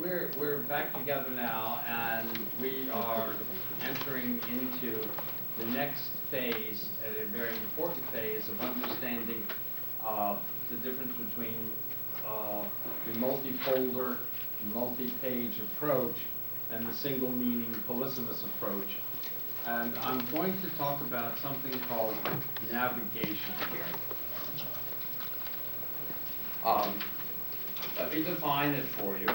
we're back together now, and we are entering into the next phase, a very important phase of understanding the difference between the multi-folder, multi-page approach and the single meaning polysemous approach. And I'm going to talk about something called navigation here. Let me define it for you.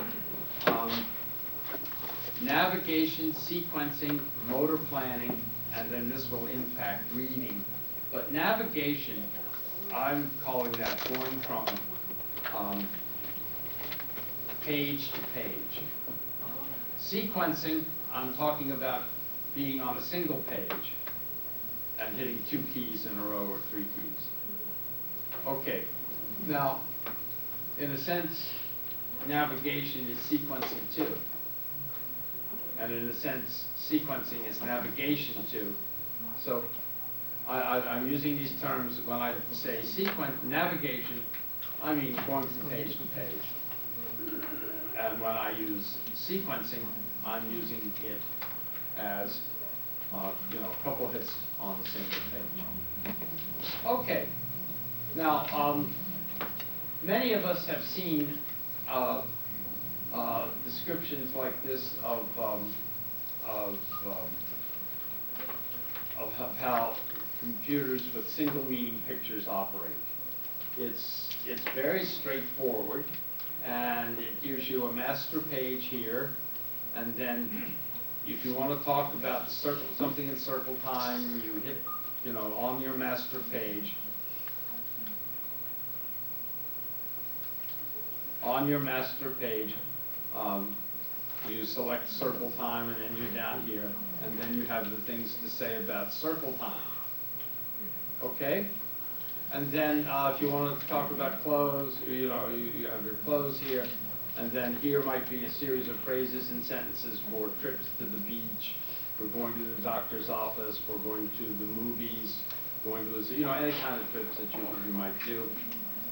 Navigation, sequencing, motor planning, and then this will impact reading. But navigation, I'm calling that going from page to page. Sequencing, I'm talking about being on a single page and hitting 2 keys in a row or 3 keys. Okay, now, in a sense, navigation is sequencing too. And in a sense, sequencing is navigation too. So I'm using these terms when I say navigation, I mean going from page to page. And when I use sequencing, I'm using it as a couple hits on a single page. Okay. Now, many of us have seen descriptions like this of how computers with single meaning pictures operate. It's very straightforward, and it gives you a master page here, and then if you want to talk about something in circle time, you hit on your master page. On your master page, you select circle time, and then you're down here, and then you have the things to say about circle time. Okay? And then if you want to talk about close, you have your close here, and then here might be a series of phrases and sentences for trips to the beach, for going to the doctor's office, for going to the movies, going to any kind of trips that you might do.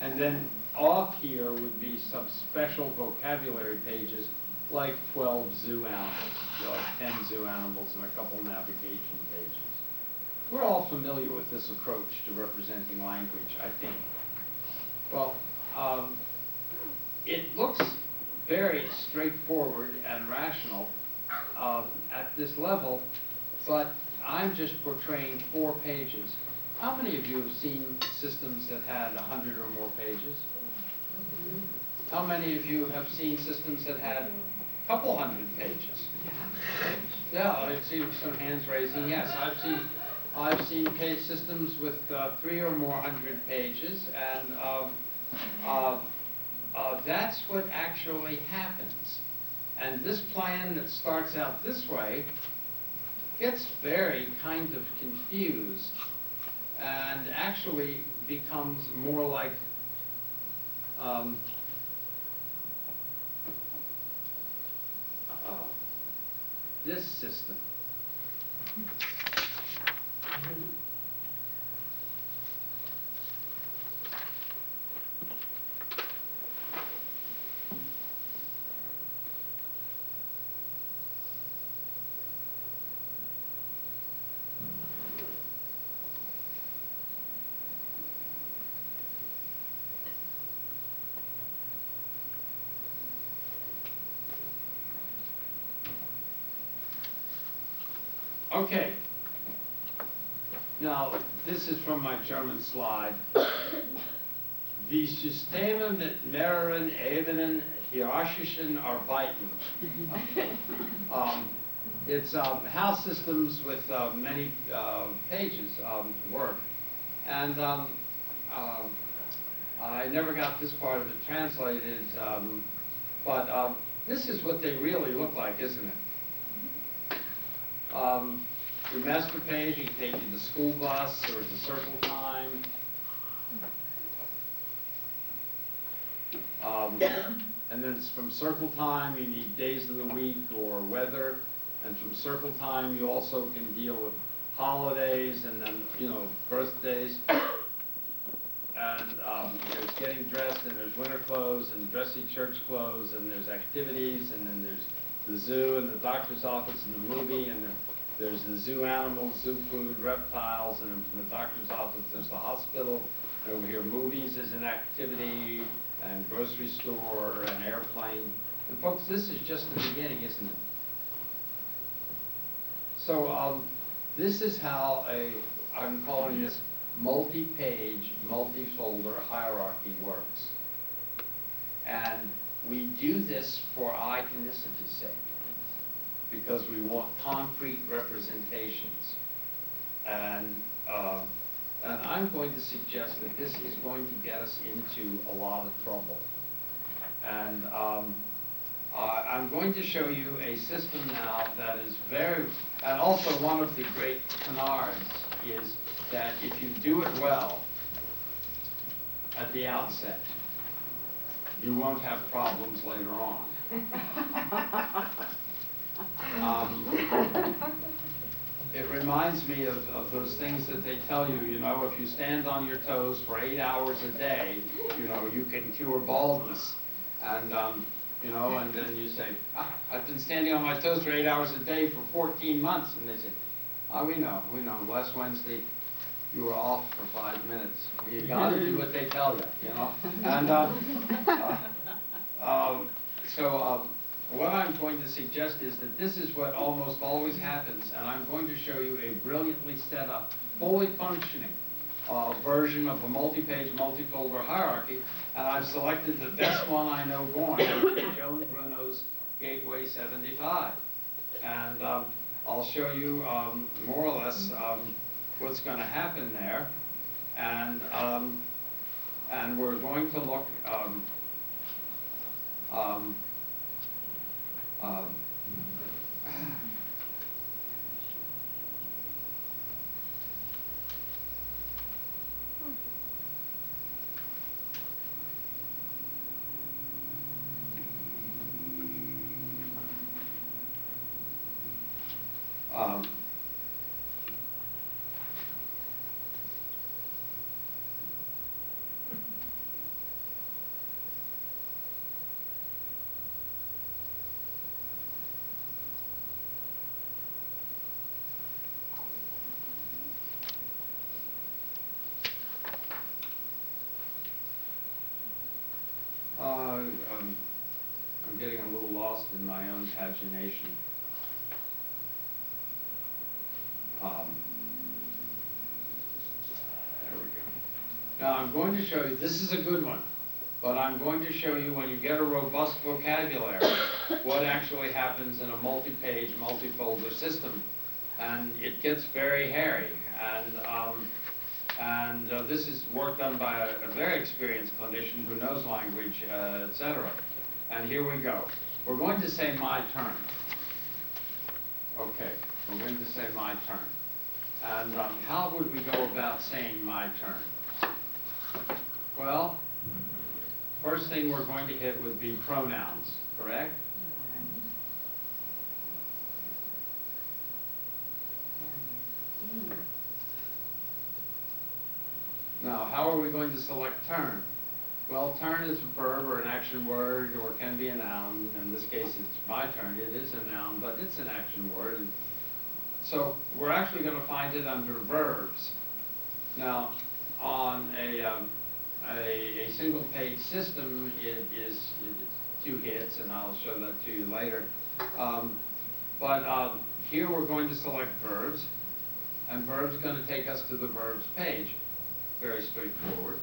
And then off here would be some special vocabulary pages, like 12 zoo animals, 10 zoo animals, and a couple navigation pages. We're all familiar with this approach to representing language, I think. Well, it looks very straightforward and rational at this level, but I'm just portraying 4 pages. How many of you have seen systems that had 100 or more pages? How many of you have seen systems that had a couple hundred pages? Yeah, I see some hands raising. Yes, I've seen page systems with 3 or more hundred pages, and that's what actually happens. And this plan that starts out this way gets very kind of confused and actually becomes more like this system. Okay. Now, this is from my German slide. Die Systeme mit mehreren Ebenen hierarchischen Arbeiten. It's how systems with many pages work. And I never got this part of it translated, but this is what they really look like, isn't it? Your master page, you can take you to the school bus or to circle time. And then from circle time, you need days of the week or weather. And from circle time, you also can deal with holidays and then, birthdays. there's getting dressed, and there's winter clothes, and dressy church clothes, and there's activities, and then there's the zoo, and the doctor's office, and the movie, and there's the zoo animals, zoo food, reptiles, and from the doctor's office there's the hospital, and over here movies is an activity, and grocery store, and airplane. And folks, this is just the beginning, isn't it? So this is how I'm calling this multi-page, multi-folder hierarchy works. And we do this for iconicity's sake, because we want concrete representations. And I'm going to suggest that this is going to get us into a lot of trouble. And I'm going to show you a system now that is and also one of the great canards is that if you do it well at the outset, you won't have problems later on. It reminds me of those things that they tell you, you know, if you stand on your toes for 8 hours a day, you know, you can cure baldness. And, you know, and then you say, I've been standing on my toes for 8 hours a day for 14 months. And they say, we know. Last Wednesday, you were off for 5 minutes. You got to do what they tell you, you know. And what I'm going to suggest is that this is what almost always happens, and I'm going to show you a brilliantly set up, fully functioning version of a multi-page, multi-folder hierarchy, and I've selected the best one I know going, Joan Bruno's Gateway 75. And I'll show you more or less what's going to happen there, and we're going to look I'm getting a little lost in my own pagination. There we go. Now I'm going to show you, this is a good one, but I'm going to show you when you get a robust vocabulary, what actually happens in a multi-page, multi-folder system. And it gets very hairy. And this is work done by a very experienced clinician who knows language, etc. And here we go. We're going to say my turn. Okay, we're going to say my turn. And how would we go about saying my turn? Well, first thing we're going to hit would be pronouns, correct? Now, how are we going to select turn? Well, turn is a verb or an action word, or can be a noun. In this case, it's my turn. It is a noun, but it's an action word. And so we're actually going to find it under verbs. Now, on a single-page system, it is 2 hits, and I'll show that to you later. But here we're going to select verbs, and verbs are going to take us to the verbs page. Very straightforward.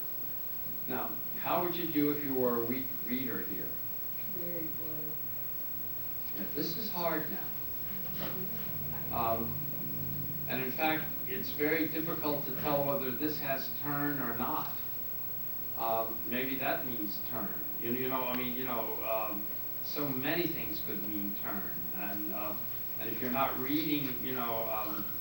Now, how would you do if you were a weak reader here? Very good. Yeah, this is hard now. And in fact, it's very difficult to tell whether this has turn or not. Maybe that means turn. So many things could mean turn. And if you're not reading,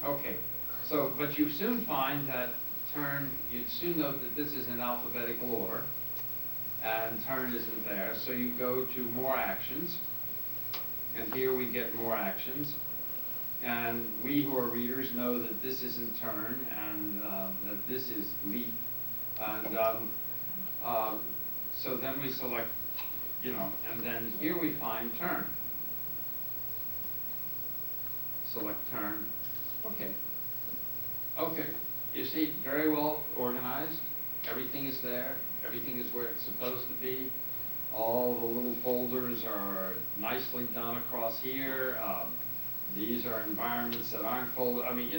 okay. So, but you soon find that turn, you'd soon note that this is in alphabetical order, and turn isn't there, so you go to more actions, and here we get more actions, and we who are readers know that this isn't turn, and that this is leap, And so then we select, and then here we find turn. Select turn. Okay. Okay. You see, very well organized. Everything is there. Everything is where it's supposed to be. All the little folders are nicely done across here. These are environments that aren't folded. I mean,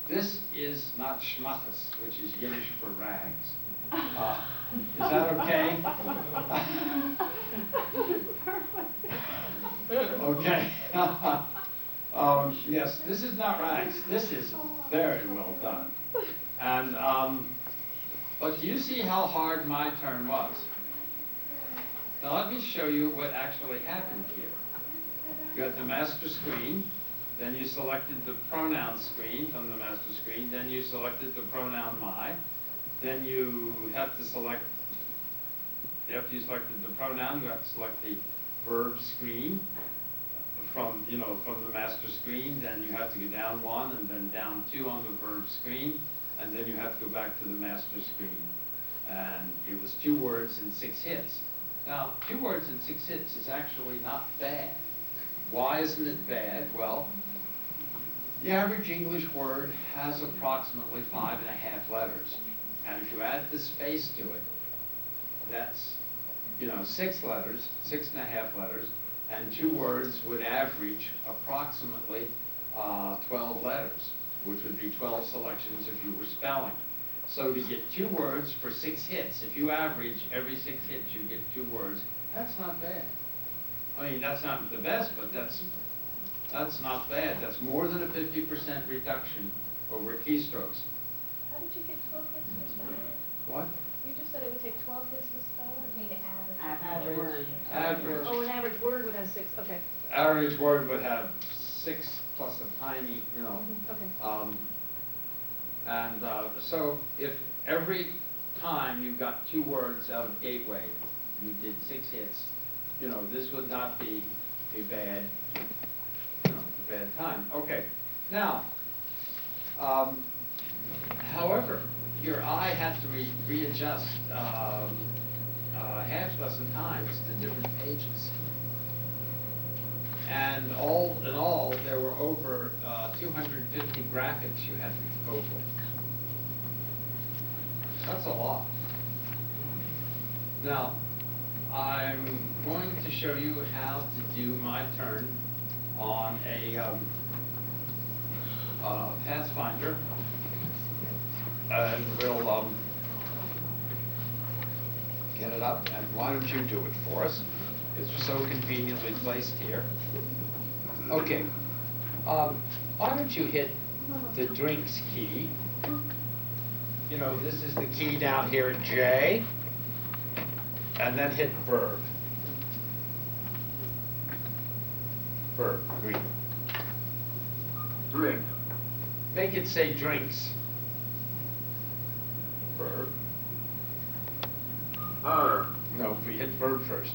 this is not schmuckes, which is Yiddish for rags. Is that okay? Okay. Yes, this is not rags. This is very well done. And but do you see how hard my turn was? Now let me show you what actually happened here. You had the master screen, then you selected the pronoun screen from the master screen, then you selected the pronoun my, then you have to select, after you selected the pronoun, you have to select the verb screen from the master screen, then you have to go down 1 and then down 2 on the verb screen, and then you have to go back to the master screen. And it was 2 words and 6 hits. Now, 2 words and 6 hits is actually not bad. Why isn't it bad? Well, the average English word has approximately 5.5 letters. And if you add the space to it, that's, 6 letters, 6.5 letters, and 2 words would average approximately 12 letters, which would be 12 selections if you were spelling. So to get 2 words for 6 hits, if you average every 6 hits you get 2 words, that's not bad. I mean, that's not the best, but that's not bad. That's more than a 50% reduction over keystrokes. How did you get 12 hits for spelling it? What? You just said it would take 12 hits to spell it? Need an average word. Average. Oh, an average word would have 6, okay. Average word would have 6 plus a tiny, Okay. And so if every time you got 2 words out of Gateway, you did 6 hits, this would not be a bad, time. Okay. Now, however, your eye had to readjust half a dozen times to different pages. And all in all, there were over 250 graphics you had to cope with. That's a lot. Now, I'm going to show you how to do my turn on a Pathfinder. And we'll get it up, and why don't you do it for us? It's so conveniently placed here. Okay. Why don't you hit the drinks key? This is the key down here at J, and then hit verb. Verb, green. Drink. Make it say drinks. Verb. No, we hit verb first.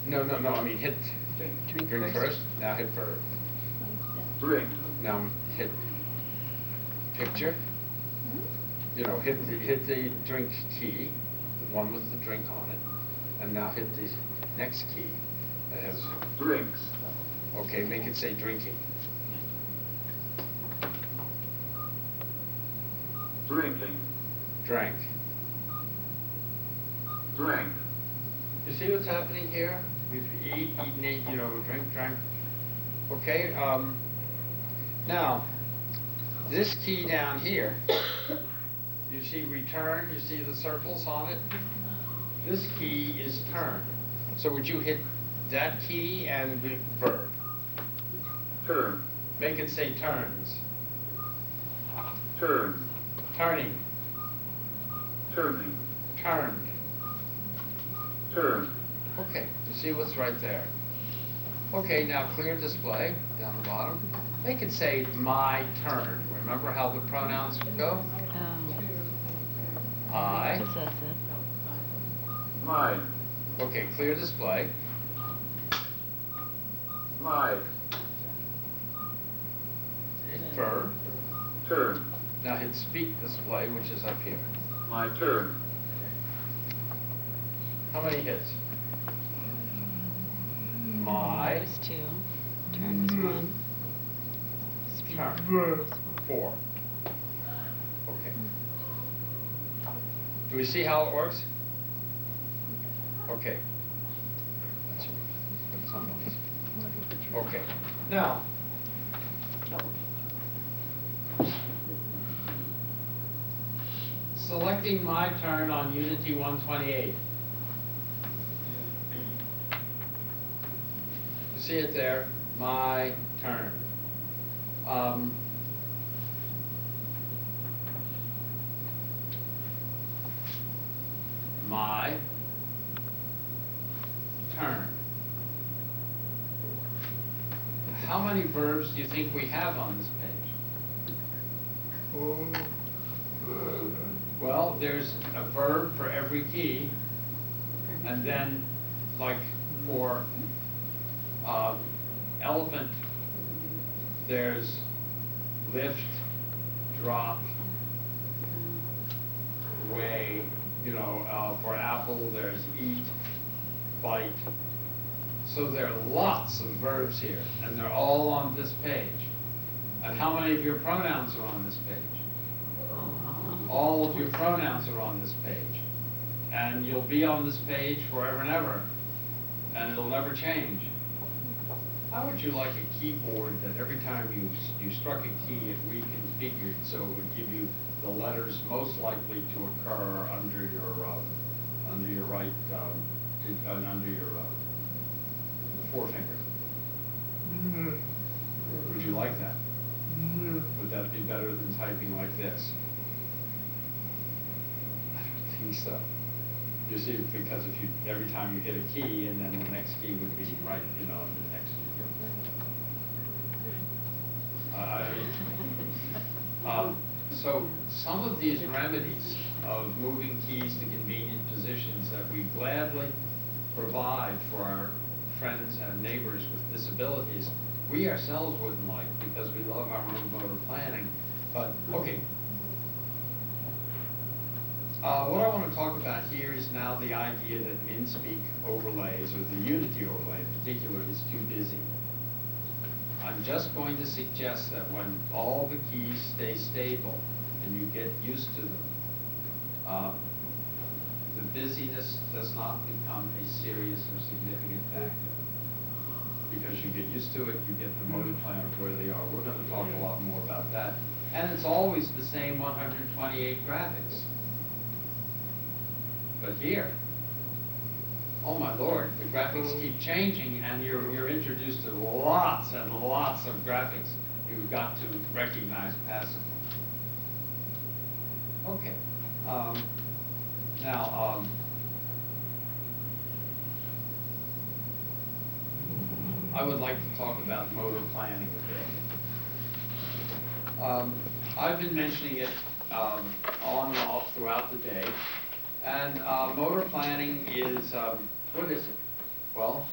No, I mean hit drink first. Now hit verb. Drink. Now hit picture. Hit the drink key, the one with the drink on it, and now hit the next key that has drinks. Okay, make it say drinking. Drinking. Drank. Drank. You see what's happening here? We've eaten, drink, drank. Okay, now, this key down here, you see return, you see the circles on it? This key is turn. So would you hit that key and verb? Turn. Make it say turns. Turn. Turning. Turning. Turned. Turn. Okay, you see what's right there. Okay, now clear display down the bottom. Make it say my turn. Remember how the pronouns go? I. Possessive. My. Okay, clear display. My. Hit verb. Turn. Now hit speak display, which is up here. My turn. How many hits? My Was 2. Turn was 1. Speed turn. was 4. Okay. Do we see how it works? Okay. Okay. Now, selecting my turn on Unity 128. You see it there? My turn. My turn. How many verbs do you think we have on this page? Well, there's a verb for every key, and then, like for elephant, there's lift, drop, weigh. You know, for apple, there's eat, bite. So there are lots of verbs here, and they're all on this page. And how many of your pronouns are on this page? All of your pronouns are on this page. And you'll be on this page forever and ever, and it'll never change. How would you like a keyboard that every time you struck a key, it reconfigured so it would give you the letters most likely to occur under your right, under your forefinger? Would you like that? Would that be better than typing like this? I don't think so. You see, because if you every time you hit a key, and then the next key would be right, you know, in the next so some of these remedies of moving keys to convenient positions that we gladly provide for our friends and neighbors with disabilities, we ourselves wouldn't like because we love our own motor planning. But, okay. What I want to talk about here is now the idea that Minspeak overlays, or the Unity overlay in particular, is too busy. I'm just going to suggest that when all the keys stay stable and you get used to them, the busyness does not become a serious or significant factor. Because you get used to it, you get the motor plan of where they are. We're going to talk a lot more about that. And it's always the same 128 graphics. But here, oh my Lord, the graphics keep changing, and you're introduced to lots and lots of graphics you've got to recognize passively. Okay. Now, I would like to talk about motor planning a bit. I've been mentioning it on and off throughout the day. And motor planning is, what is it? Well,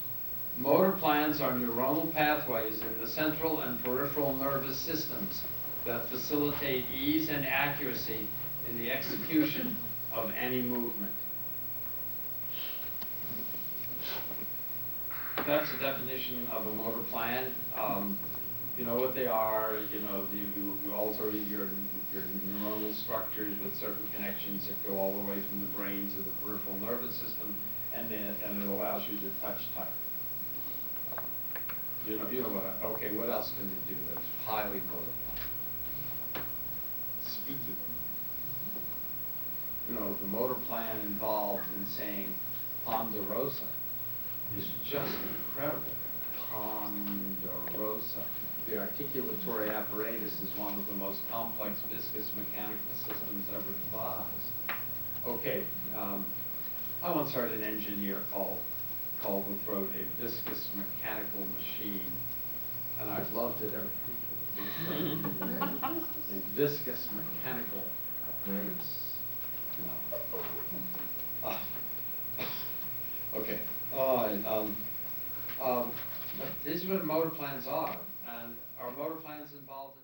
motor plans are neuronal pathways in the central and peripheral nervous systems that facilitate ease and accuracy in the execution of any movement. That's the definition of a motor plan. You know what they are. You know, you alter your neuronal structures with certain connections that go all the way from the brain to the peripheral nervous system, and it allows you to touch type. You know what? Okay, what else can you do that's highly motor plan? Speaking. You know, the motor plan involved in saying ponderosa is just incredible. Ponderosa. The articulatory apparatus is one of the most complex viscous mechanical systems ever devised. Okay, I once heard an engineer call the throat a viscous mechanical machine, and I've loved it ever since. A viscous mechanical apparatus. You know. Okay. But these are what motor plans are, and our motor plans involved in